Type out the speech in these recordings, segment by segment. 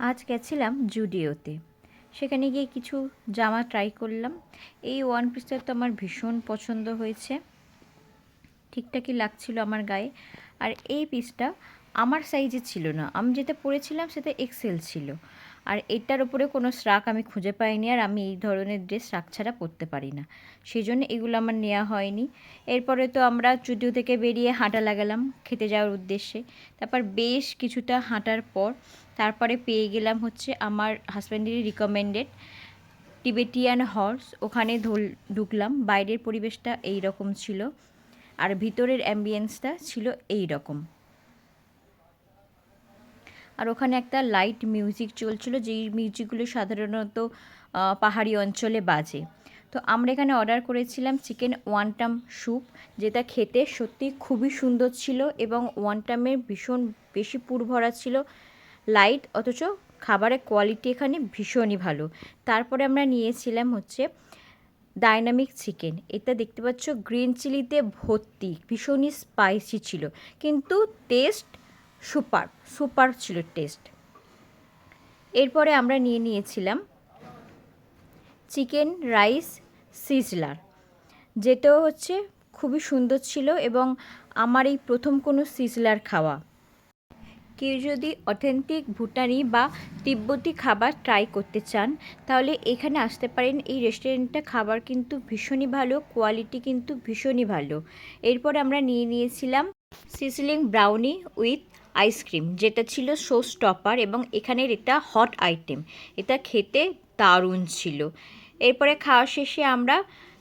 আজ গেছিলাম জুডিওতে। সেখানে গিয়ে কিছু জামা ট্রাই করলাম। এই ওয়ান পিসটা তো আমার ভীষণ পছন্দ হয়েছে, ঠিকঠাকই লাগছিল আমার গায়ে। আর এই পিসটা আমার সাইজে ছিল না, আমি যেটা পরেছিলাম সেটা এক্সেল ছিল। আর এটার ওপরে কোনো শ্রাক আমি খুঁজে পাইনি, আর আমি এই ধরনের ড্রেস শ্রাক ছাড়া পরতে পারি না, সেই জন্য এগুলো আমার নেওয়া হয়নি। এরপরে তো আমরা জুডিও থেকে বেরিয়ে হাঁটা লাগালাম খেতে যাওয়ার উদ্দেশ্যে। তারপর বেশ কিছুটা হাঁটার পর তারপরে পেয়ে গেলাম হচ্ছে আমার হাজব্যান্ডেরই রিকমেন্ডেড টিবেটিয়ান হর্স। ওখানে ঢুকলাম। বাইরের পরিবেশটা এই রকম ছিল, আর ভিতরের অ্যাম্বিয়েন্সটা ছিল এই রকম। আর ওখানে একটা লাইট মিউজিক চলছিল, যেই মিউজিকগুলো সাধারণত পাহাড়ি অঞ্চলে বাজে। তো আমরা এখানে অর্ডার করেছিলাম চিকেন ওয়ান্টাম স্যুপ, যেটা খেতে সত্যি খুবই সুন্দর ছিল এবং ওয়ান্টামের ভীষণ বেশি পুর ভরা ছিল, লাইট, অথচ খাবারের কোয়ালিটি এখানে ভীষণই ভালো। তারপরে আমরা নিয়েছিলাম হচ্ছে ডাইনামিক চিকেন। এটা দেখতে পাচ্ছ গ্রিন চিলিতে ভর্তি, ভীষণই স্পাইসি ছিল, কিন্তু টেস্ট সুপার সুপার ছিল টেস্ট। এরপরে আমরা নিয়েছিলাম চিকেন রাইস সিজলার, যেটাও হচ্ছে খুবই সুন্দর ছিল এবং আমার এই প্রথম কোনো সিজলার খাওয়া। কেউ যদি অথেন্টিক ভুটানি বা তিব্বতি খাবার ট্রাই করতে চান তাহলে এখানে আসতে পারেন। এই রেস্টুরেন্টটা খাবার কিন্তু ভীষণই ভালো, কোয়ালিটি কিন্তু ভীষণই ভালো। এরপর আমরা নিয়েছিলাম সিজলিং ব্রাউনি উইথ আইসক্রিম, যেটা ছিল শো স্টপার এবং এখানের এটা হট আইটেম। এটা খেতে দারুণ ছিল। এরপরে খাওয়া শেষে আমরা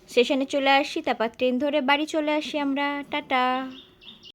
স্টেশনে চলে আসি, তারপর ট্রেন ধরে বাড়ি চলে আসি আমরা। টাটা।